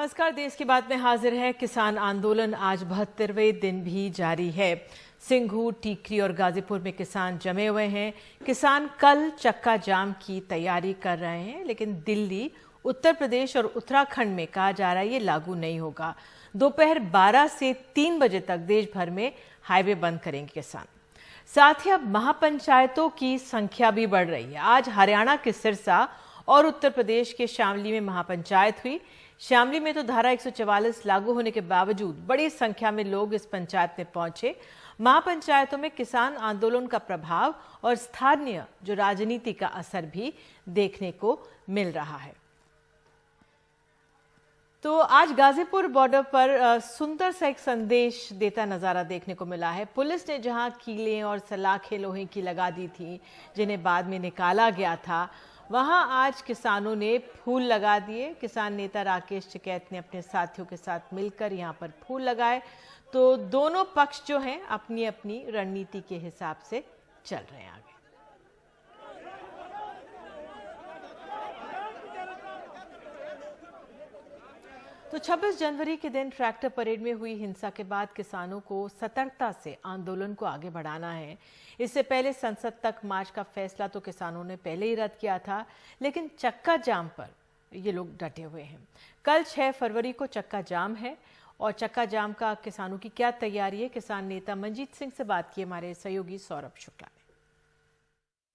नमस्कार, देश की बात में हाजिर है। किसान आंदोलन आज 72वें दिन भी जारी है। सिंघू, टीकरी और गाजीपुर में किसान जमे हुए हैं। किसान कल चक्का जाम की तैयारी कर रहे हैं, लेकिन दिल्ली, उत्तर प्रदेश और उत्तराखंड में कहा जा रहा है ये लागू नहीं होगा। दोपहर 12 से 3 बजे तक देश भर में हाईवे बंद करेंगे किसान। साथ ही अब महापंचायतों की संख्या भी बढ़ रही है। आज हरियाणा के सिरसा और उत्तर प्रदेश के शामली में महापंचायत हुई। शामली में तो धारा 144 लागू होने के बावजूद बड़ी संख्या में लोग इस पंचायत में पहुंचे। महापंचायतों में किसान आंदोलन का प्रभाव और स्थानीय जो राजनीति का असर भी देखने को मिल रहा है। तो आज गाजीपुर बॉर्डर पर सुंदर सा एक संदेश देता नजारा देखने को मिला है। पुलिस ने जहां कीलें और सलाखें लोहे की लगा दी थी, जिन्हें बाद में निकाला गया था, वहां आज किसानों ने फूल लगा दिए। किसान नेता राकेश टिकैत ने अपने साथियों के साथ मिलकर यहां पर फूल लगाए। तो दोनों पक्ष जो हैं अपनी अपनी रणनीति के हिसाब से चल रहे हैं आगे। तो 26 जनवरी के दिन ट्रैक्टर परेड में हुई हिंसा के बाद किसानों को सतर्कता से आंदोलन को आगे बढ़ाना है। इससे पहले संसद तक मार्च का फैसला तो किसानों ने पहले ही रद्द किया था, लेकिन चक्का जाम पर ये लोग डटे हुए हैं। कल 6 फरवरी को चक्का जाम है और चक्का जाम का किसानों की क्या तैयारी है, किसान नेता मंजीत सिंह से बात की हमारे सहयोगी सौरभ शुक्ला ने।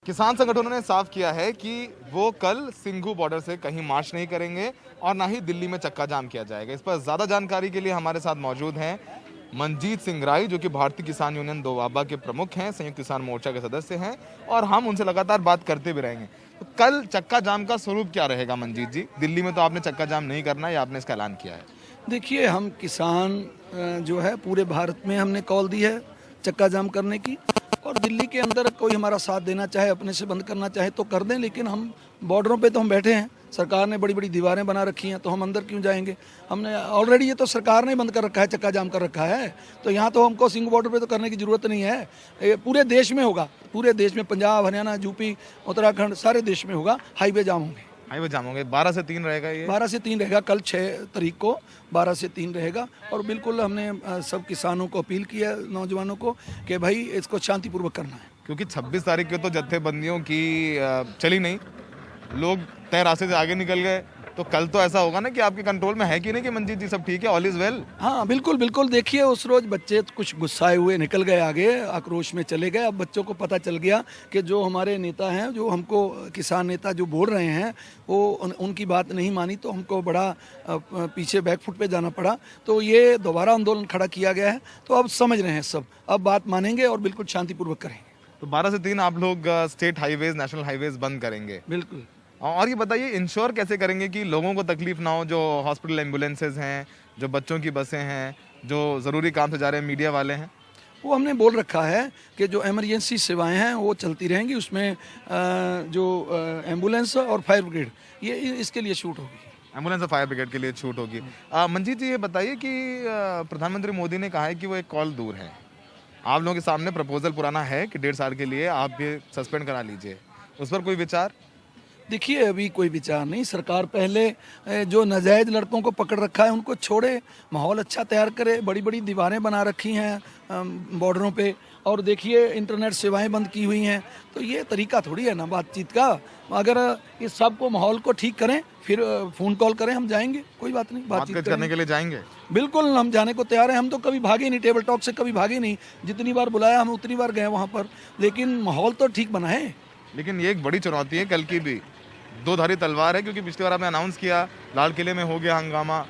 किसान संगठनों ने साफ किया है कि वो कल सिंघू बॉर्डर से कहीं मार्च नहीं करेंगे और ना ही दिल्ली में चक्का जाम किया जाएगा। इस पर ज्यादा जानकारी के लिए हमारे साथ मौजूद हैं मंजीत सिंह राय, जो कि भारतीय किसान यूनियन दोवाबा के प्रमुख हैं, संयुक्त किसान मोर्चा के सदस्य हैं, और हम उनसे लगातार बात करते भी रहेंगे। तो कल चक्का जाम का स्वरूप क्या रहेगा मंजीत जी? दिल्ली में तो आपने चक्का जाम नहीं करना है, आपने इसका ऐलान किया है। देखिए, हम किसान जो है पूरे भारत में हमने कॉल दी है चक्का जाम करने की, और दिल्ली के अंदर कोई हमारा साथ देना चाहे, अपने से बंद करना चाहे तो कर दें, लेकिन हम बॉर्डरों पे तो हम बैठे हैं। सरकार ने बड़ी बड़ी दीवारें बना रखी हैं, तो हम अंदर क्यों जाएंगे? हमने ऑलरेडी ये तो सरकार ने बंद कर रखा है, चक्का जाम कर रखा है, तो यहाँ तो हमको सिंघू बॉर्डर पे तो करने की जरूरत नहीं है। ये पूरे देश में होगा, पूरे देश में, पंजाब, हरियाणा, यूपी, उत्तराखंड, सारे देश में होगा। हाईवे जाम होंगे। हाईवे जाम होंगे। 12 से 3 रहेगा ये? 12 से 3 रहेगा। कल 6 तारीख को 12 से 3 रहेगा। और बिल्कुल हमने सब किसानों को अपील की है, नौजवानों को, कि भाई इसको शांतिपूर्वक करना है, क्योंकि 26 तारीख को तो जत्थेबंदियों की चली नहीं, लोग तय रास्ते से आगे निकल गए। तो कल तो ऐसा होगा ना कि आपके कंट्रोल में है कि नहीं कि मंजीत जी सब ठीक है, ऑल इज वेल? हाँ, बिल्कुल बिल्कुल। देखिए, उस रोज बच्चे कुछ गुस्साए हुए निकल गए आगे, आक्रोश में चले गए। अब बच्चों को पता चल गया कि जो हमारे नेता हैं, जो हमको किसान नेता जो बोल रहे हैं, वो उनकी बात नहीं मानी, तो हमको बड़ा पीछे बैकफुट पे जाना पड़ा। तो ये दोबारा आंदोलन खड़ा किया गया है। तो अब समझ रहे हैं सब, अब बात मानेंगे और बिल्कुल शांतिपूर्वक करेंगे। तो 12 से 3 आप लोग स्टेट हाईवेज, नेशनल हाईवेज बंद करेंगे? बिल्कुल। और ये बताइए, इंश्योर कैसे करेंगे कि लोगों को तकलीफ ना हो? जो हॉस्पिटल एम्बुलेंसेज हैं, जो बच्चों की बसें हैं, जो ज़रूरी काम से जा रहे हैं, मीडिया वाले हैं, वो हमने बोल रखा है कि जो इमरजेंसी सेवाएं हैं वो चलती रहेंगी। उसमें जो एम्बुलेंस और फायर ब्रिगेड, ये इसके लिए छूट होगी। एम्बुलेंस और फायर ब्रिगेड के लिए छूट होगी। मंजीत जी, ये बताइए कि प्रधानमंत्री मोदी ने कहा है कि वो एक कॉल दूर है। आप लोगों के सामने प्रपोजल पुराना है कि 1.5 साल के लिए आप ये सस्पेंड करा लीजिए, उस पर कोई विचार? देखिए, अभी कोई विचार नहीं। सरकार पहले जो नाजायज लड़कों को पकड़ रखा है उनको छोड़े, माहौल अच्छा तैयार करे। बड़ी बड़ी दीवारें बना रखी हैं बॉर्डरों पे, और देखिए इंटरनेट सेवाएं बंद की हुई हैं। तो ये तरीका थोड़ी है ना बातचीत का। अगर इस सब को, माहौल को ठीक करें, फिर फ़ोन कॉल करें, हम जाएंगे, कोई बात नहीं, बातचीत करने के लिए जाएंगे। बिल्कुल, हम जाने को तैयार हैं। हम तो कभी भागे नहीं, टेबल टॉक से कभी भागे नहीं। जितनी बार बुलाया हम उतनी बार गए वहाँ पर, लेकिन माहौल तो ठीक बना है। लेकिन ये एक बड़ी चुनौती है कल की भी, दो धारी तलवार है, क्योंकि पिछली बार आपने अनाउंस किया, लाल किले में हो गया हंगामा,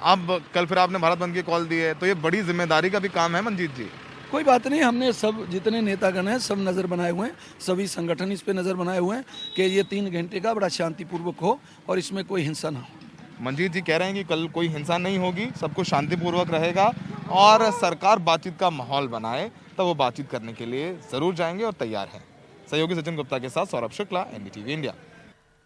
अब कल फिर आपने भारत बंद की कॉल दी है। तो ये बड़ी जिम्मेदारी का भी काम है मंजीत जी। कोई बात नहीं, हमने सब जितने नेतागण हैं सब नज़र बनाए हुए हैं, सभी संगठन इस पे नज़र बनाए हुए हैं कि ये 3 घंटे का बड़ा शांतिपूर्वक हो और इसमें कोई हिंसा ना हो। मंजीत जी कह रहे हैं कि कल कोई हिंसा नहीं होगी, सब कुछ शांतिपूर्वक रहेगा, और सरकार बातचीत का माहौल बनाए तो वो बातचीत करने के लिए जरूर जाएंगे और तैयार हैं। सहयोगी सचिन गुप्ता के साथ सौरभ शुक्ला, एनडीटीवी इंडिया।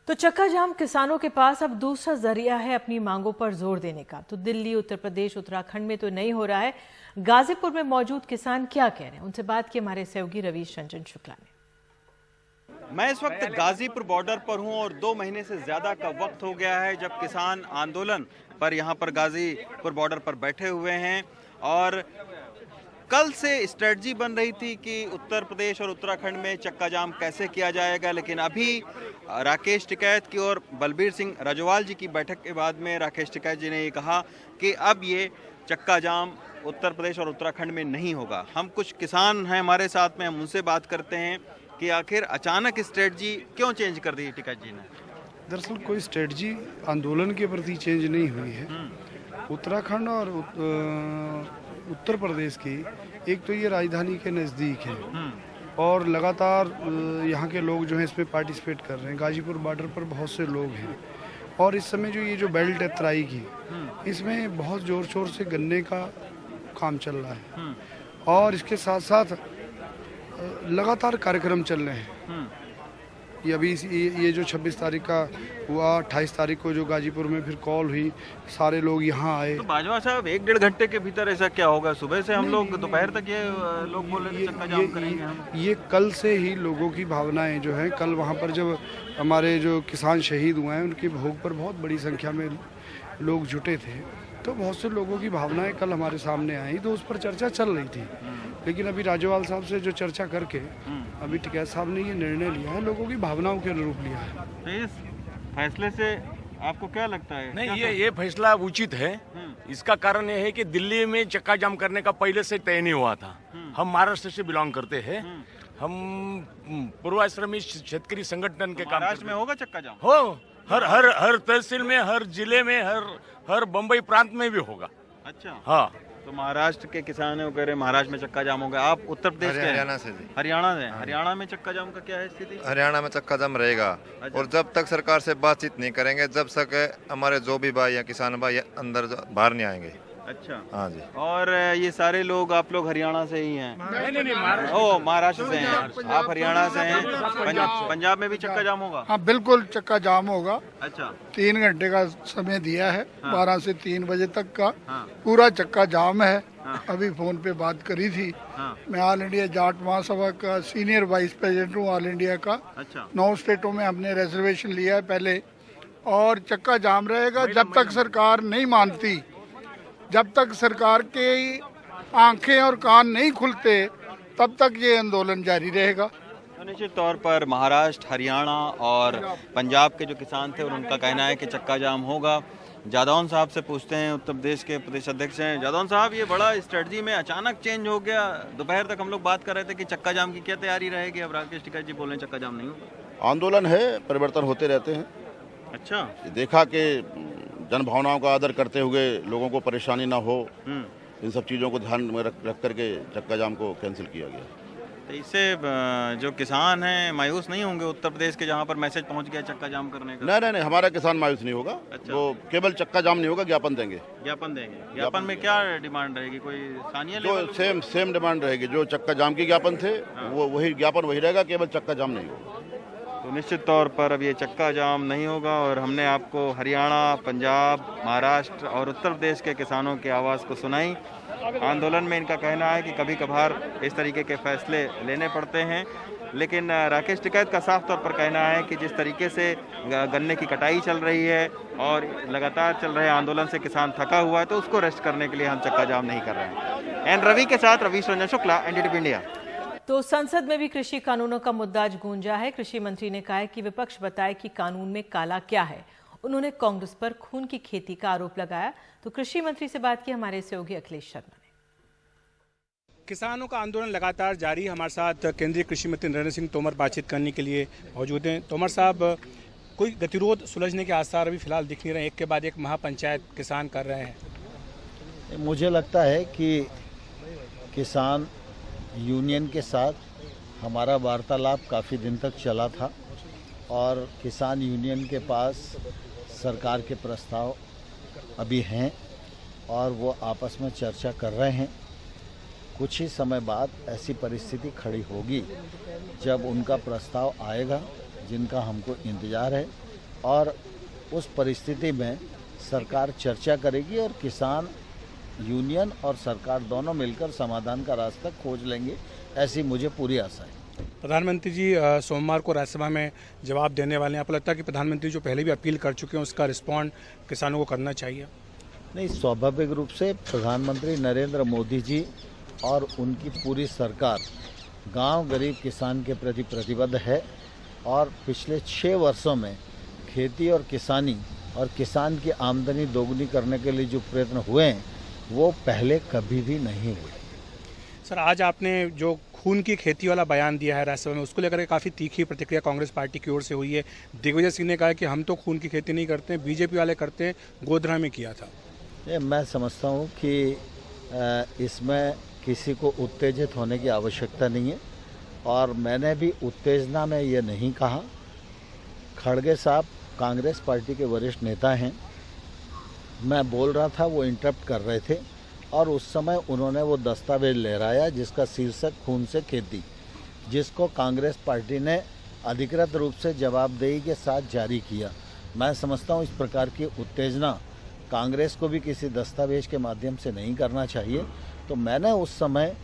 तो चक्का जाम किसानों के पास अब दूसरा जरिया है अपनी मांगों पर जोर देने का। तो दिल्ली, उत्तर प्रदेश, उत्तराखंड में तो नहीं हो रहा है। गाजीपुर में मौजूद किसान क्या कह रहे हैं, उनसे बात की हमारे सहयोगी रवीश रंजन शुक्ला ने। मैं इस वक्त गाजीपुर बॉर्डर पर हूं और 2 महीने से ज़्यादा का वक्त हो गया है जब किसान आंदोलन पर यहाँ पर गाजीपुर बॉर्डर पर बैठे हुए हैं। और कल से स्ट्रेटजी बन रही थी कि उत्तर प्रदेश और उत्तराखंड में चक्का जाम कैसे किया जाएगा, लेकिन अभी राकेश टिकैत की और बलबीर सिंह राजोवाल जी की बैठक के बाद में राकेश टिकैत जी ने ये कहा कि अब ये चक्का जाम उत्तर प्रदेश और उत्तराखंड में नहीं होगा। हम कुछ किसान हैं हमारे साथ में, हम उनसे बात करते हैं कि आखिर अचानक स्ट्रेटजी क्यों चेंज कर दी टिकैत जी ने। दरअसल कोई स्ट्रेटजी आंदोलन के प्रति चेंज नहीं हुई है। उत्तराखंड और उत्तर प्रदेश की एक तो ये राजधानी के नज़दीक है और लगातार यहाँ के लोग जो हैं इसमें पार्टिसिपेट कर रहे हैं। गाजीपुर बॉर्डर पर बहुत से लोग हैं और इस समय जो ये जो बेल्ट है तराई की, इसमें बहुत ज़ोर शोर से गन्ने का काम चल रहा है और इसके साथ साथ लगातार कार्यक्रम चल रहे हैं। ये अभी ये जो 26 तारीख का हुआ, 28 तारीख को जो गाजीपुर में फिर कॉल हुई, सारे लोग यहाँ आए। तो बाजवा साहब 1-1.5 घंटे के भीतर ऐसा क्या होगा? सुबह से हम लोग दोपहर तक ये लोग बोल रहे थे चक्का जाम करेंगे हम। ये कल से ही लोगों की भावनाएं जो हैं, कल वहाँ पर जब हमारे जो किसान शहीद हुए हैं उनकी भोग पर बहुत बड़ी संख्या में लोग जुटे थे, तो बहुत से लोगों की भावनाएं कल हमारे सामने आई, तो उस पर चर्चा चल रही थी। लेकिन अभी राजोवाल साहब से जो चर्चा करके अभी टिकैत साहब ने ये निर्णय लिया है, लोगों की भावनाओं के अनुरूप लिया है। तो इस फैसले से आपको क्या लगता है? नहीं, ये फैसला उचित है। इसका कारण ये है कि दिल्ली में चक्का जाम करने का पहले से तय नहीं हुआ था। हम महाराष्ट्र से बिलोंग करते हैं, हम पूर्वाश्रमी शेतकरी संगठन के काम। महाराष्ट्र में होगा चक्का जाम? हो, हर तहसील में, हर जिले में, हर बम्बई प्रांत में भी होगा। अच्छा, हाँ। तो महाराष्ट्र के किसान है वो कह रहे महाराष्ट्र में चक्का जाम होगा। आप उत्तर प्रदेश के? हरियाणा से जी। हरियाणा से। हरियाणा में चक्का जाम का क्या है स्थिति? हरियाणा में चक्का जाम रहेगा और जब तक सरकार से बातचीत नहीं करेंगे, जब तक हमारे जो भी भाई या किसान भाई अंदर बाहर नहीं आएंगे। अच्छा, हाँ जी। और ये सारे लोग, आप लोग हरियाणा से ही हैं? नहीं, ओ, महाराष्ट्र से हैं आप, हरियाणा से हैं। पंजाब में भी चक्का जाम होगा? हाँ बिल्कुल, चक्का जाम होगा। अच्छा, 3 घंटे का समय दिया है। हाँ। 12 से 3 बजे तक का हाँ। पूरा चक्का जाम है। हाँ। अभी फोन पे बात करी थी। हाँ। मैं ऑल इंडिया जाट महासभा का सीनियर वाइस प्रेसिडेंट हूँ ऑल इंडिया का। अच्छा, 9 स्टेटों में हमने रिजर्वेशन लिया है पहले, और चक्का जाम रहेगा जब तक सरकार नहीं मानती, जब तक सरकार के आंखें और कान नहीं खुलते तब तक ये आंदोलन जारी रहेगा। तो निश्चित तौर पर महाराष्ट्र, हरियाणा और पंजाब के जो किसान थे उनका कहना है कि चक्का जाम होगा। जादौन साहब से पूछते हैं, उत्तर प्रदेश के प्रदेश अध्यक्ष हैं। जादौन साहब, ये बड़ा स्ट्रेटजी में अचानक चेंज हो गया। दोपहर तक हम लोग बात कर रहे थे कि चक्का जाम की क्या तैयारी रहेगी, अब राकेश टिकैत जी बोल रहे हैं चक्का जाम नहीं होगा। आंदोलन है, परिवर्तन होते रहते हैं। अच्छा, देखा कि जन भावनाओं का आदर करते हुए लोगों को परेशानी ना हो, इन सब चीज़ों को ध्यान में रख करके चक्का जाम को कैंसिल किया गया। तो इससे जो किसान हैं मायूस नहीं होंगे उत्तर प्रदेश के, जहाँ पर मैसेज पहुँच गया चक्का जाम करने का? नहीं, हमारा किसान मायूस नहीं होगा। अच्छा। वो केवल चक्का जाम नहीं होगा, ज्ञापन देंगे। ज्ञापन देंगे? ज्ञापन में क्या डिमांड रहेगी? कोई स्थानीय लेवल? जो सेम डिमांड रहेगी, जो चक्का जाम की ज्ञापन थे वो वही ज्ञापन वही रहेगा, केवल चक्का जाम नहीं होगा। तो निश्चित तौर पर अब ये चक्का जाम नहीं होगा। और हमने आपको हरियाणा, पंजाब, महाराष्ट्र और उत्तर प्रदेश के किसानों की आवाज़ को सुनाई। आंदोलन में इनका कहना है कि कभी कभार इस तरीके के फैसले लेने पड़ते हैं, लेकिन राकेश टिकैत का साफ तौर पर कहना है कि जिस तरीके से गन्ने की कटाई चल रही है और लगातार चल रहे आंदोलन से किसान थका हुआ है, तो उसको रेस्ट करने के लिए हम चक्का जाम नहीं कर रहे हैं। एन रवि के साथ रवीश रंजन शुक्ला, एनडीटीवी इंडिया। तो संसद में भी कृषि कानूनों का मुद्दा आज गूंजा है। कृषि मंत्री ने कहा है कि विपक्ष बताए कि कानून में काला क्या है। उन्होंने कांग्रेस पर खून की खेती का आरोप लगाया। तो कृषि मंत्री से बात की हमारे सहयोगी अखिलेश शर्मा ने। किसानों का आंदोलन लगातार जारी। हमारे साथ केंद्रीय कृषि मंत्री नरेंद्र सिंह तोमर बातचीत करने के लिए मौजूद हैं। तोमर साहब, कोई गतिरोध सुलझने के आसार अभी फिलहाल दिख नहीं रहे, एक के बाद एक महापंचायत किसान कर रहे हैं। मुझे लगता है कि किसान यूनियन के साथ हमारा वार्तालाप काफ़ी दिन तक चला था और किसान यूनियन के पास सरकार के प्रस्ताव अभी हैं और वो आपस में चर्चा कर रहे हैं। कुछ ही समय बाद ऐसी परिस्थिति खड़ी होगी जब उनका प्रस्ताव आएगा जिनका हमको इंतज़ार है, और उस परिस्थिति में सरकार चर्चा करेगी और किसान यूनियन और सरकार दोनों मिलकर समाधान का रास्ता खोज लेंगे, ऐसी मुझे पूरी आशा है। प्रधानमंत्री जी सोमवार को राज्यसभा में जवाब देने वाले हैं। आपको लगता है कि प्रधानमंत्री जो पहले भी अपील कर चुके हैं उसका रिस्पॉन्ड किसानों को करना चाहिए? नहीं, स्वाभाविक रूप से प्रधानमंत्री नरेंद्र मोदी जी और उनकी पूरी सरकार गांव गरीब किसान के प्रति प्रतिबद्ध है और पिछले 6 वर्षों में खेती और किसानी और किसान की आमदनी दोगुनी करने के लिए जो प्रयत्न हुए हैं वो पहले कभी भी नहीं हुए। सर, आज आपने जो खून की खेती वाला बयान दिया है राज्यसभा में, उसको लेकर के काफ़ी तीखी प्रतिक्रिया कांग्रेस पार्टी की ओर से हुई है। दिग्विजय सिंह ने कहा है कि हम तो खून की खेती नहीं करते, बीजेपी वाले करते हैं, गोधरा में किया था। मैं समझता हूँ कि इसमें किसी को उत्तेजित होने की आवश्यकता नहीं है और मैंने भी उत्तेजना में ये नहीं कहा। खड़गे साहब कांग्रेस पार्टी के वरिष्ठ नेता हैं, मैं बोल रहा था वो इंटरप्ट कर रहे थे और उस समय उन्होंने वो दस्तावेज लहराया जिसका शीर्षक खून से खेती, जिसको कांग्रेस पार्टी ने अधिकृत रूप से जवाबदेही के साथ जारी किया। मैं समझता हूँ इस प्रकार की उत्तेजना कांग्रेस को भी किसी दस्तावेज के माध्यम से नहीं करना चाहिए। तो मैंने उस समय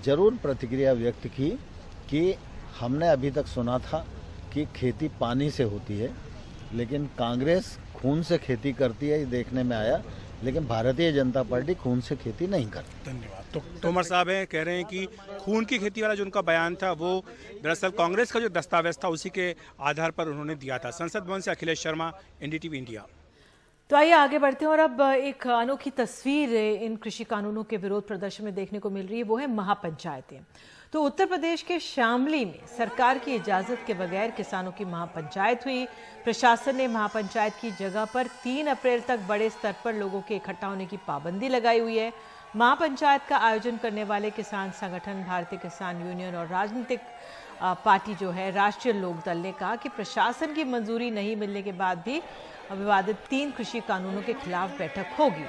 ज़रूर प्रतिक्रिया व्यक्त की कि हमने अभी तक सुना था कि खेती पानी से होती है, लेकिन कांग्रेस खून से खेती करती है ये देखने में आया, लेकिन भारतीय जनता पार्टी खून से खेती नहीं करती। धन्यवाद। तो तोमर साहब कह रहे हैं कि खून की खेती वाला जो उनका बयान था वो दरअसल कांग्रेस का जो दस्तावेज था उसी के आधार पर उन्होंने दिया था। संसद भवन से अखिलेश शर्मा, एनडीटीवी इंडिया। तो आइए आगे बढ़ते हैं और अब एक अनोखी तस्वीर इन कृषि कानूनों के विरोध प्रदर्शन में देखने को मिल रही है, वो है महापंचायतें। तो उत्तर प्रदेश के शामली में सरकार की इजाजत के बगैर किसानों की महापंचायत हुई। प्रशासन ने महापंचायत की जगह पर 3 अप्रैल तक बड़े स्तर पर लोगों के इकट्ठा होने की पाबंदी लगाई हुई है। महापंचायत का आयोजन करने वाले किसान संगठन भारतीय किसान यूनियन और राजनीतिक पार्टी जो है राष्ट्रीय लोक दल ने कहा कि प्रशासन की मंजूरी नहीं मिलने के बाद भी विवादित 3 कृषि कानूनों के खिलाफ बैठक होगी।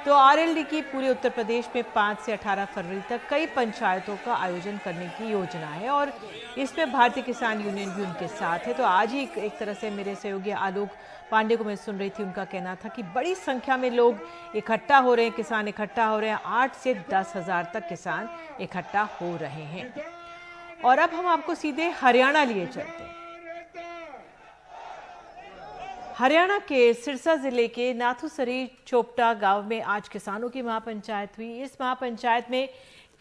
तो आरएलडी की पूरे उत्तर प्रदेश में 5 से 18 फरवरी तक कई पंचायतों का आयोजन करने की योजना है और इसमें भारतीय किसान यूनियन भी उनके साथ है। तो आज ही एक तरह से मेरे सहयोगी आलोक पांडे को मैं सुन रही थी, उनका कहना था कि बड़ी संख्या में लोग इकट्ठा हो रहे हैं, किसान इकट्ठा हो रहे हैं। 8 से 10 हज़ार तक किसान इकट्ठा हो रहे हैं। और अब हम आपको सीधे हरियाणा लिए चलते हैं। हरियाणा के सिरसा जिले के नाथुसरी चोपटा गांव में आज किसानों की महापंचायत हुई। इस महापंचायत में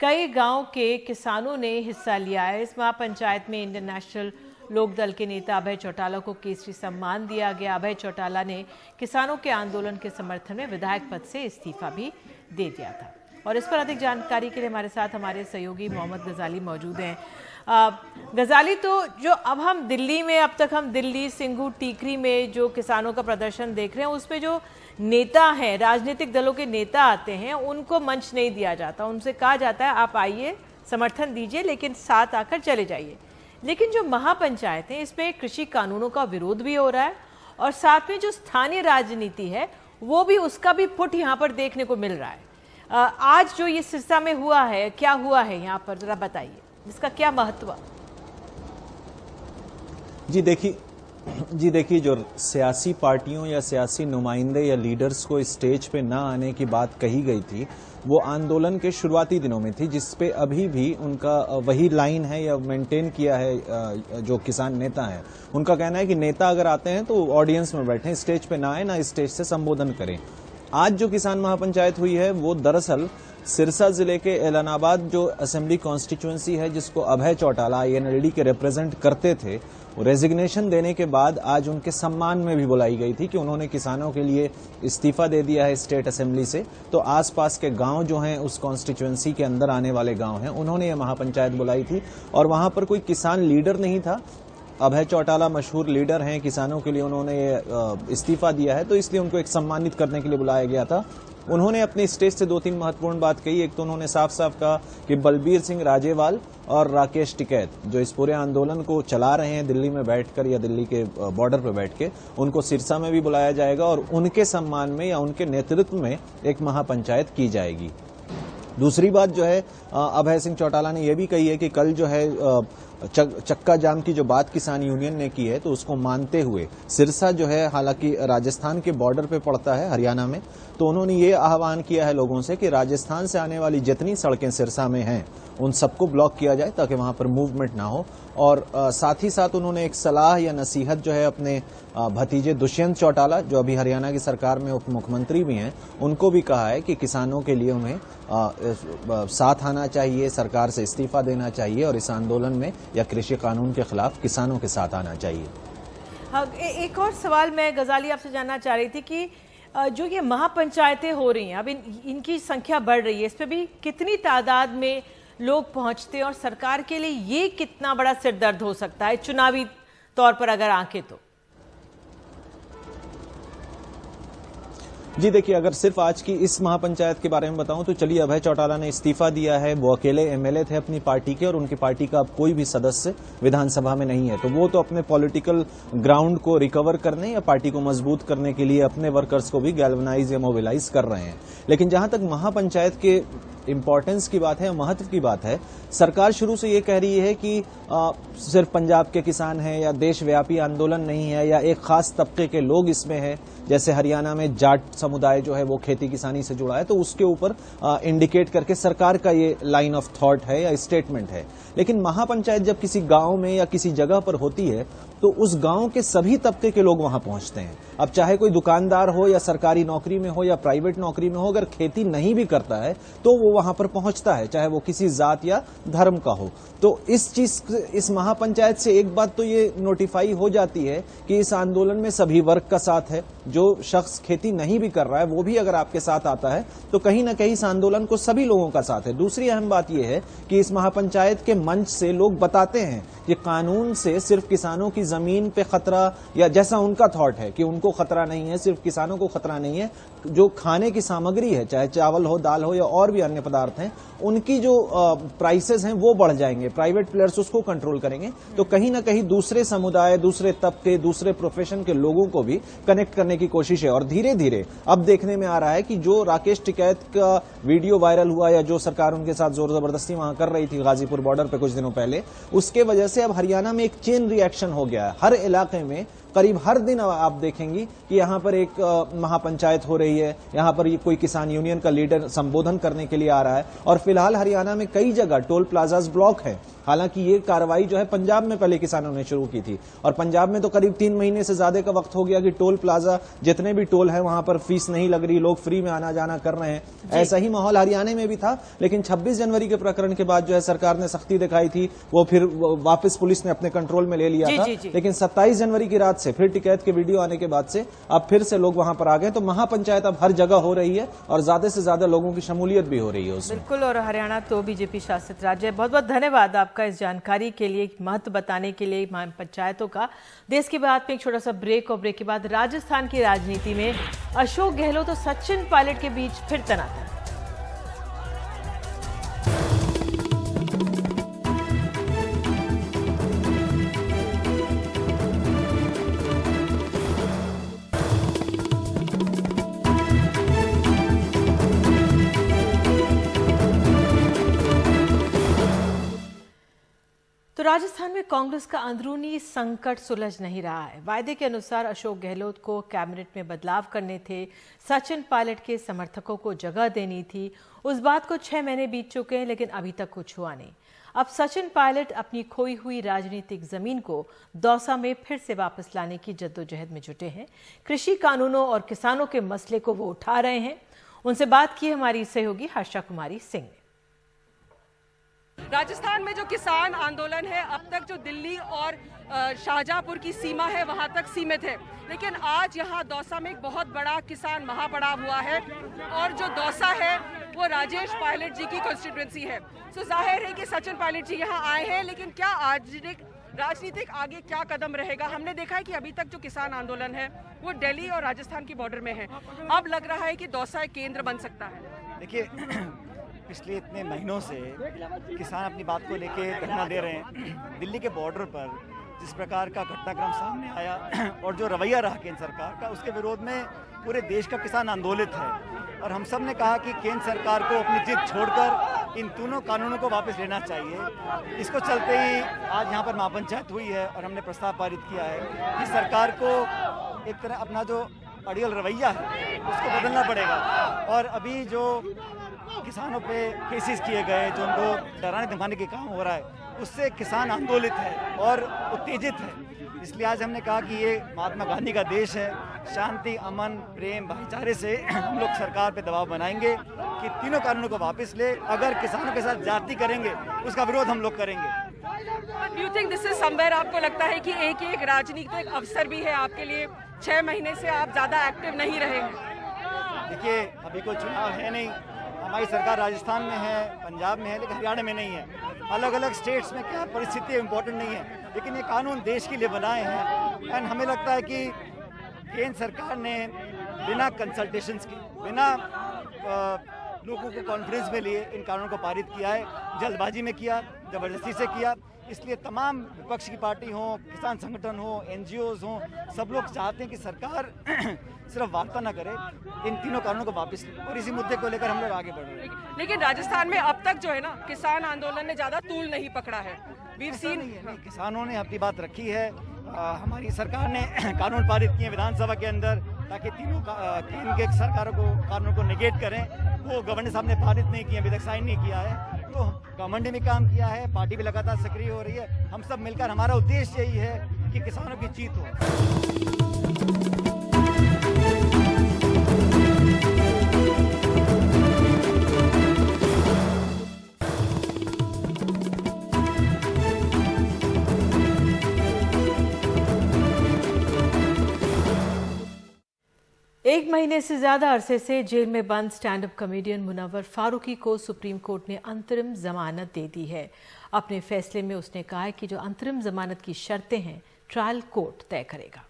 कई गांव के किसानों ने हिस्सा लिया है। इस महापंचायत में इंडियन नेशनल लोक दल के नेता अभय चौटाला को केसरी सम्मान दिया गया। अभय चौटाला ने किसानों के आंदोलन के समर्थन में विधायक पद से इस्तीफा भी दे दिया था। और इस पर अधिक जानकारी के लिए हमारे साथ हमारे सहयोगी मोहम्मद गजाली मौजूद हैं। गजाली, तो जो अब हम दिल्ली में, अब तक हम दिल्ली, सिंघू, टीकरी में जो किसानों का प्रदर्शन देख रहे हैं उसमें जो नेता हैं, राजनीतिक दलों के नेता आते हैं, उनको मंच नहीं दिया जाता। उनसे कहा जाता है आप आइए, समर्थन दीजिए, लेकिन साथ आकर चले जाइए। लेकिन जो महापंचायत है इसमें कृषि कानूनों का विरोध भी हो रहा है और साथ में जो स्थानीय राजनीति है वो भी, उसका भी फुट यहाँ पर देखने को मिल रहा है। आज जो ये सिरसा में हुआ है, क्या हुआ है यहाँ पर, जरा बताइए, जिसका क्या महत्व? जी देखिए जो सियासी पार्टियों या सियासी नुमाइंदे या लीडर्स को स्टेज पे ना आने की बात कही गई थी, वो आंदोलन के शुरुआती दिनों में थी, जिसपे अभी भी उनका वही लाइन है या मेंटेन किया है। जो किसान नेता हैं उनका कहना है कि नेता अगर आते हैं तो ऑडियंस में बैठें, स्टेज पे ना आए, ना स्टेज से संबोधन करें। आज जो किसान महापंचायत हुई है वो दरअसल सिरसा जिले के एलनाबाद जो असेंबली कॉन्स्टिट्यूएंसी है, जिसको अभय चौटाला आईएनएलडी के रिप्रेजेंट करते थे, वो रेजिग्नेशन देने के बाद आज उनके सम्मान में भी बुलाई गई थी कि उन्होंने किसानों के लिए इस्तीफा दे दिया है स्टेट असेंबली से। तो आसपास के गांव जो हैं, उस कॉन्स्टिट्यूएंसी के अंदर आने वाले गांव हैं, उन्होंने ये महापंचायत बुलाई थी और वहां पर कोई किसान लीडर नहीं था। अभय चौटाला मशहूर लीडर हैं, किसानों के लिए उन्होंने इस्तीफा दिया है, तो इसलिए उनको एक सम्मानित करने के लिए बुलाया गया था। उन्होंने अपने स्टेज से 2-3 महत्वपूर्ण बात कही। एक तो उन्होंने साफ साफ कहा कि बलबीर सिंह राजेवाल और राकेश टिकैत जो इस पूरे आंदोलन को चला रहे हैं दिल्ली में बैठकर या दिल्ली के बॉर्डर पर बैठ के, उनको सिरसा में भी बुलाया जाएगा और उनके सम्मान में या उनके नेतृत्व में एक महापंचायत की जाएगी। दूसरी बात जो है, अभय सिंह चौटाला ने यह भी कही है कि कल जो है चक्का जाम की जो बात किसान यूनियन ने की है, तो उसको मानते हुए सिरसा जो है हालांकि राजस्थान के बॉर्डर पे पड़ता है हरियाणा में, तो उन्होंने ये आह्वान किया है लोगों से कि राजस्थान से आने वाली जितनी सड़कें सिरसा में हैं उन सबको ब्लॉक किया जाए ताकि वहां पर मूवमेंट ना हो और साथ ही साथ उन्होंने एक सलाह या नसीहत जो है अपने भतीजे दुष्यंत चौटाला, जो अभी हरियाणा की सरकार में उप मुख्यमंत्री भी हैं, उनको भी कहा है कि किसानों के लिए उन्हें साथ आना चाहिए, सरकार से इस्तीफा देना चाहिए और इस आंदोलन में या कृषि कानून के खिलाफ किसानों के साथ आना चाहिए। हाँ, एक और सवाल मैं गजाली आपसे जानना चाह रही थी कि जो ये महापंचायतें हो रही हैं, अब इनकी संख्या बढ़ रही है, इस पर भी कितनी तादाद में लोग पहुंचते हैं और सरकार के लिए ये कितना बड़ा सिरदर्द हो सकता है चुनावी तौर पर अगर आंके तो? जी देखिए, अगर सिर्फ आज की इस महापंचायत के बारे में बताऊं तो चलिए, अभय चौटाला ने इस्तीफा दिया है, वो अकेले एमएलए थे अपनी पार्टी के और उनकी पार्टी का अब कोई भी सदस्य विधानसभा में नहीं है, तो वो तो अपने पॉलिटिकल ग्राउंड को रिकवर करने या पार्टी को मजबूत करने के लिए अपने वर्कर्स को भी गैल्वनाइज या मोबिलाइज कर रहे हैं। लेकिन जहां तक महापंचायत के इंपॉर्टेंस की बात है, महत्व की बात है, सरकार शुरू से ये कह रही है कि सिर्फ पंजाब के किसान हैं या देशव्यापी आंदोलन नहीं है या एक खास तबके के लोग इसमें हैं, जैसे हरियाणा में जाट समुदाय जो है वो खेती किसानी से जुड़ा है, तो उसके ऊपर इंडिकेट करके सरकार का ये लाइन ऑफ थॉट है या स्टेटमेंट है। लेकिन महापंचायत जब किसी गांव में या किसी जगह पर होती है तो उस गांव के सभी तबके के लोग वहां पहुंचते हैं। अब चाहे कोई दुकानदार हो या सरकारी नौकरी में हो या प्राइवेट नौकरी में हो, अगर खेती नहीं भी करता है तो वो वहां पर पहुंचता है, चाहे वो किसी जात या धर्म का हो। तो इस महापंचायत से एक बात तो ये नोटिफाई हो जाती है कि इस आंदोलन में सभी वर्ग का साथ है। जो शख्स खेती नहीं भी कर रहा है वो भी अगर आपके साथ आता है तो कहीं ना कहीं इस आंदोलन को सभी लोगों का साथ है। दूसरी अहम बात यह है कि इस महापंचायत के मंच से लोग बताते हैं कि कानून से सिर्फ किसानों की जमीन पे खतरा, या जैसा उनका थॉट है कि उनको खतरा नहीं है, सिर्फ किसानों को खतरा नहीं है, जो खाने की सामग्री है, चाहे चावल हो, दाल हो या और भी अन्य पदार्थ हैं, उनकी जो प्राइसेस हैं वो बढ़ जाएंगे, प्राइवेट प्लेयर्स उसको कंट्रोल करेंगे। तो कहीं ना कहीं दूसरे समुदाय, दूसरे तबके, दूसरे प्रोफेशन के लोगों को भी कनेक्ट करने की कोशिश है। और धीरे धीरे अब देखने में आ रहा है कि जो राकेश टिकैत का वीडियो वायरल हुआ या जो सरकार उनके साथ जोर जबरदस्ती वहां कर रही थी गाजीपुर बॉर्डर पे कुछ दिनों पहले, उसके वजह से अब हरियाणा में एक चेन रिएक्शन हो गया है। हर इलाके में करीब हर दिन आप देखेंगी कि यहाँ पर एक महापंचायत हो रही है, यहाँ पर कोई किसान यूनियन का लीडर संबोधन करने के लिए आ रहा है। और फिलहाल हरियाणा में कई जगह टोल प्लाजाज ब्लॉक है। हालांकि ये कार्रवाई जो है पंजाब में पहले किसानों ने शुरू की थी और पंजाब में तो करीब 3 महीने से ज्यादा का वक्त हो गया कि टोल प्लाजा जितने भी टोल है वहां पर फीस नहीं लग रही, लोग फ्री में आना जाना कर रहे हैं। ऐसा ही माहौल हरियाणा में भी था, लेकिन 26 जनवरी के प्रकरण के बाद जो है सरकार ने सख्ती दिखाई थी, वो फिर वापस पुलिस ने अपने कंट्रोल में ले लिया था। लेकिन 27 जनवरी की रात से फिर टिकैत के वीडियो आने के बाद से अब फिर से लोग वहां पर आ गए। तो महापंचायत अब हर जगह हो रही है और ज्यादा से ज्यादा लोगों की शमूलियत भी हो रही है उसमें। बिल्कुल, और हरियाणा तो बीजेपी शासित राज्य है। बहुत बहुत धन्यवाद आपका इस जानकारी के लिए, महत्व बताने के लिए पंचायतों का। देश की बात में एक छोटा सा ब्रेक, और ब्रेक के बाद राजस्थान की राजनीति में अशोक गहलोत और सचिन पायलट के बीच फिर तनातन। तो राजस्थान में कांग्रेस का अंदरूनी संकट सुलझ नहीं रहा है। वायदे के अनुसार अशोक गहलोत को कैबिनेट में बदलाव करने थे, सचिन पायलट के समर्थकों को जगह देनी थी। उस बात को 6 महीने बीत चुके हैं, लेकिन अभी तक कुछ हुआ नहीं। अब सचिन पायलट अपनी खोई हुई राजनीतिक जमीन को दौसा में फिर से वापस लाने की जद्दोजहद में जुटे हैं। कृषि कानूनों और किसानों के मसले को वो उठा रहे हैं। उनसे बात की हमारी सहयोगी हर्षा कुमारी सिंह ने। राजस्थान में जो किसान आंदोलन है अब तक जो दिल्ली और शाहजहांपुर की सीमा है वहां तक सीमित है, लेकिन आज यहां दौसा में एक बहुत बड़ा किसान महापड़ाव हुआ है और जो दौसा है वो राजेश पायलट जी की कॉन्स्टिट्यूएंसी है। तो जाहिर है कि सचिन पायलट जी यहां आए हैं, लेकिन क्या आज राजनीतिक आगे क्या कदम रहेगा? हमने देखा है कि अभी तक जो किसान आंदोलन है वो दिल्ली और राजस्थान की बॉर्डर में है। अब लग रहा है कि दौसा एक केंद्र बन सकता है। देखिए, पिछले इतने महीनों से किसान अपनी बात को लेके धरना दे रहे हैं। दिल्ली के बॉर्डर पर जिस प्रकार का घटनाक्रम सामने आया और जो रवैया रहा केंद्र सरकार का, उसके विरोध में पूरे देश का किसान आंदोलित है। और हम सब ने कहा कि केंद्र सरकार को अपनी जिद छोड़कर इन दोनों कानूनों को वापस लेना चाहिए। इसको चलते ही आज यहाँ पर महापंचायत हुई है और हमने प्रस्ताव पारित किया है कि सरकार को एक तरह अपना जो अड़ियल रवैया है उसको बदलना पड़ेगा। और अभी जो किसानों पे केसेस किए गए, जो उनको डराने धमकाने के काम हो रहा है, उससे किसान आंदोलित है और उत्तेजित है। इसलिए आज हमने कहा कि ये महात्मा गांधी का देश है, शांति, अमन, प्रेम, भाईचारे से हम लोग सरकार पे दबाव बनाएंगे कि तीनों कानूनों को वापस ले। अगर किसानों के साथ जाति करेंगे उसका विरोध हम लोग करेंगे। Do you think this is somewhere, आपको लगता है कि एक राजनीतिक अवसर भी है आपके लिए? 6 महीने से आप ज़्यादा एक्टिव नहीं रहे हैं। देखिए, अभी कोई चुनाव है नहीं, हमारी सरकार राजस्थान में है, पंजाब में है, लेकिन हरियाणा में नहीं है। अलग अलग स्टेट्स में क्या परिस्थिति इम्पोर्टेंट नहीं है, लेकिन ये कानून देश के लिए बनाए हैं। एंड हमें लगता है कि केंद्र सरकार ने बिना कंसल्टेशंस के, बिना लोगों को कॉन्फ्रेंस में लिए इन कानूनों को पारित किया है। जल्दबाजी में किया, ज़बरदस्ती से किया। इसलिए तमाम विपक्ष की पार्टी हो, किसान संगठन हो, NGOs हो, सब लोग चाहते हैं कि सरकार सिर्फ वार्ता ना करे, इन तीनों कानूनों को वापस ले, और इसी मुद्दे को लेकर हम लोग आगे बढ़ रहे हैं। लेकिन राजस्थान में अब तक जो है ना, किसान आंदोलन ने ज़्यादा तूल नहीं पकड़ा है। वीर सिंह, नहीं, किसानों ने अपनी बात रखी है। हमारी सरकार ने कानून पारित किए विधानसभा के अंदर, ताकि तीनों केंद्र के सरकारों को कानून को निगेट करें। वो गवर्नर साहब ने पारित नहीं किया, अभी तक साइन नहीं किया है। तो गवर्नमेंट ने भी काम किया है, पार्टी भी लगातार सक्रिय हो रही है। हम सब मिलकर, हमारा उद्देश्य यही है कि किसानों की जीत हो। एक महीने से ज्यादा अरसे से जेल में बंद stand up comedian Munawar Faruqui को सुप्रीम कोर्ट ने अंतरिम जमानत दे दी है। अपने फैसले में उसने कहा है कि जो अंतरिम जमानत की शर्तें हैं, ट्रायल कोर्ट तय करेगा।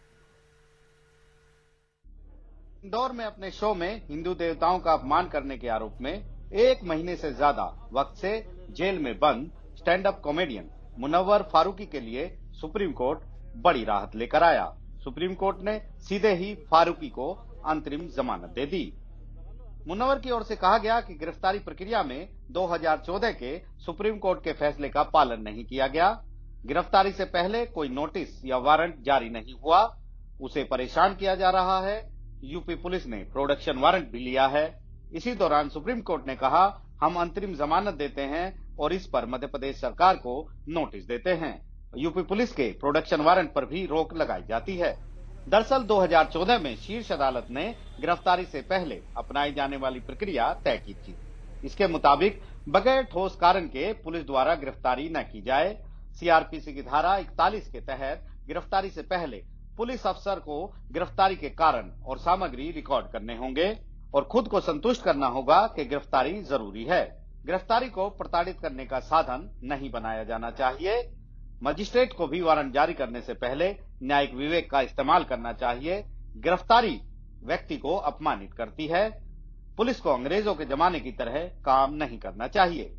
इंदौर में अपने शो में हिंदू देवताओं का अपमान करने के आरोप में 1 महीने से ज्यादा वक्त से जेल में बंद stand up comedian Munawar Faruqui के लिए सुप्रीम कोर्ट बड़ी राहत लेकर आया। सुप्रीम कोर्ट ने सीधे ही फारूकी को अंतरिम जमानत दे दी। मुनव्वर की ओर से कहा गया कि गिरफ्तारी प्रक्रिया में 2014 के सुप्रीम कोर्ट के फैसले का पालन नहीं किया गया। गिरफ्तारी से पहले कोई नोटिस या वारंट जारी नहीं हुआ, उसे परेशान किया जा रहा है। यूपी पुलिस ने प्रोडक्शन वारंट भी लिया है। इसी दौरान सुप्रीम कोर्ट ने कहा, हम अंतरिम जमानत देते हैं और इस पर मध्य प्रदेश सरकार को नोटिस देते हैं। यूपी पुलिस के प्रोडक्शन वारंट पर भी रोक लगाई जाती है। दरअसल 2014 में शीर्ष अदालत ने गिरफ्तारी से पहले अपनाई जाने वाली प्रक्रिया तय की थी। इसके मुताबिक बगैर ठोस कारण के पुलिस द्वारा गिरफ्तारी न की जाए। सीआरपीसी की धारा 41 के तहत गिरफ्तारी से पहले पुलिस अफसर को गिरफ्तारी के कारण और सामग्री रिकॉर्ड करने होंगे और खुद को संतुष्ट करना होगा कि गिरफ्तारी जरूरी है। गिरफ्तारी को प्रताड़ित करने का साधन नहीं बनाया जाना चाहिए। मजिस्ट्रेट को भी वारंट जारी करने से पहले न्यायिक विवेक का इस्तेमाल करना चाहिए। गिरफ्तारी व्यक्ति को अपमानित करती है। पुलिस को अंग्रेजों के जमाने की तरह काम नहीं करना चाहिए।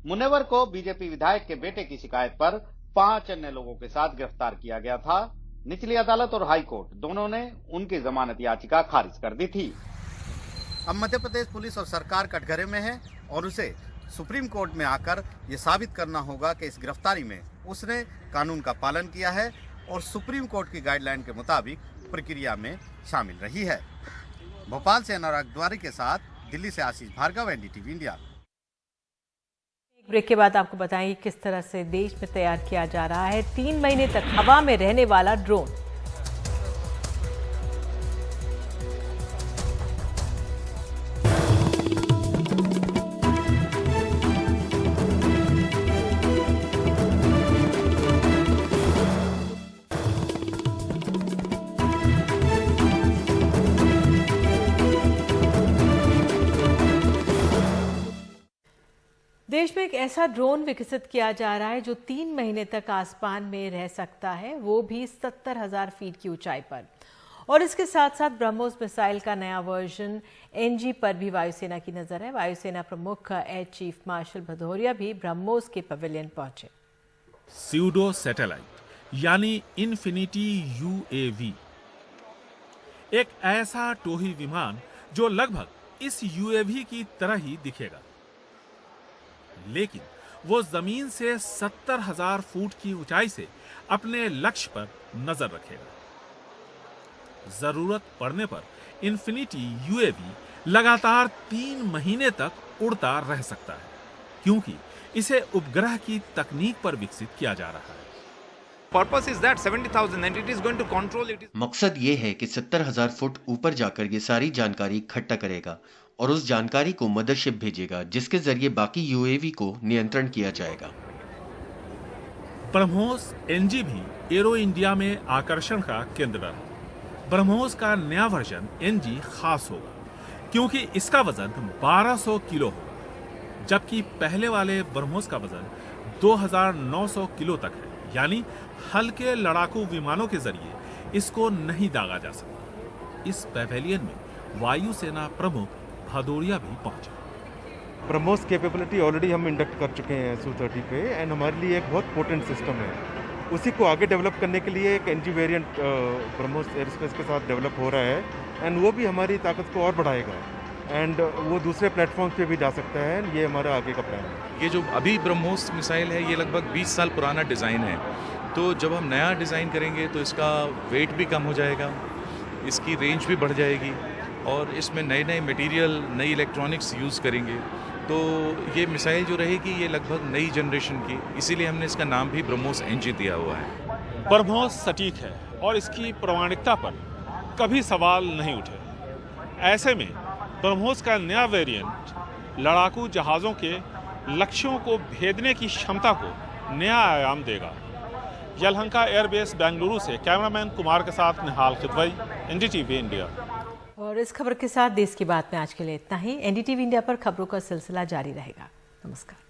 मुनव्वर को बीजेपी विधायक के बेटे की शिकायत पर 5 अन्य लोगों के साथ गिरफ्तार किया गया था। निचली अदालत और हाई कोर्ट दोनों ने उनकी जमानत याचिका खारिज कर दी थी। अब मध्य प्रदेश पुलिस और सरकार कटघरे में है और उसे सुप्रीम कोर्ट में आकर ये साबित करना होगा कि इस गिरफ्तारी में उसने कानून का पालन किया है और सुप्रीम कोर्ट की गाइडलाइन के मुताबिक प्रक्रिया में शामिल रही है। भोपाल से अनुराग द्वारी के साथ दिल्ली से आशीष भार्गव, एनडीटीवी इंडिया। एक ब्रेक के बाद आपको बताएंगे किस तरह से देश में तैयार किया जा रहा है 3 महीने तक हवा में रहने वाला ड्रोन। देश में एक ऐसा ड्रोन विकसित किया जा रहा है जो 3 महीने तक आसमान में रह सकता है, वो भी 70,000 फीट की ऊंचाई पर। और इसके साथ साथ ब्रह्मोस मिसाइल का नया वर्जन NG पर भी वायुसेना की नजर है। वायुसेना प्रमुख एयर चीफ मार्शल भदौरिया भी ब्रह्मोस के पवेलियन पहुंचे। स्यूडो सैटेलाइट यानी इन्फिनिटी UAV एक ऐसा टोही विमान जो लगभग इस UAV की तरह ही दिखेगा, लेकिन वो जमीन से 70,000 फुट की ऊंचाई से अपने लक्ष्य पर नजर रखेगा। जरूरत पड़ने पर इन्फिनिटी UAV लगातार 3 महीने तक उड़ता रह सकता है, क्योंकि इसे उपग्रह की तकनीक पर विकसित किया जा रहा है। Purpose is that 70,000 and it is going to control it. मकसद ये है कि 70,000 फुट ऊपर जाकर ये सारी जानकारी इकट्ठा करेगा और उस जानकारी को मदरशिप भेजेगा, जिसके जरिए बाकी यूएवी को नियंत्रण किया जाएगा। ब्रह्मोस एनजी भी एरो इंडिया में आकर्षण का केंद्र रहा। ब्रह्मोस का नया वर्जन एनजी खास होगा क्योंकि इसका वजन 1200 किलो होगा, जबकि पहले वाले ब्रह्मोस का वजन 2900 किलो तक है। यानी हल्के लड़ाकू विमानों के जरिए इसको नहीं दागा जा सकता। इस पैवेलियन में वायुसेना प्रमुख भदौरिया भी पहुंचे। ब्रह्मोस कैपेबिलिटी ऑलरेडी हम इंडक्ट कर चुके हैं Su-30 पे एंड हमारे लिए एक बहुत पोटेंट सिस्टम है। उसी को आगे डेवलप करने के लिए एक एनजी वेरिएंट ब्रह्मोस एयरस्पेस के साथ डेवलप हो रहा है एंड वो भी हमारी ताकत को और बढ़ाएगा एंड वो दूसरे प्लेटफॉर्म पे भी जा सकता है। ये हमारा आगे का प्लान है। ये जो अभी ब्रह्मोस मिसाइल है ये लगभग 20 साल पुराना डिज़ाइन है, तो जब हम नया डिज़ाइन करेंगे तो इसका वेट भी कम हो जाएगा, इसकी रेंज भी बढ़ जाएगी और इसमें नए नए मटेरियल, नई इलेक्ट्रॉनिक्स यूज़ करेंगे। तो ये मिसाइल जो रहेगी ये लगभग नई जनरेशन की, इसीलिए हमने इसका नाम भी ब्रह्मोस एनजी दिया हुआ है। ब्रह्मोस सटीक है और इसकी प्रामाणिकता पर कभी सवाल नहीं उठे। ऐसे में ब्रह्मोस का नया वेरिएंट लड़ाकू जहाज़ों के लक्ष्यों को भेदने की क्षमता को नया आयाम देगा। यलहंका एयरबेस बेंगलुरु से कैमरामैन कुमार के साथ निहाल खिदवई, एनडीटीवी इंडिया। और इस खबर के साथ देश की बात में आज के लिए इतना ही। एनडीटीवी इंडिया पर खबरों का सिलसिला जारी रहेगा। नमस्कार।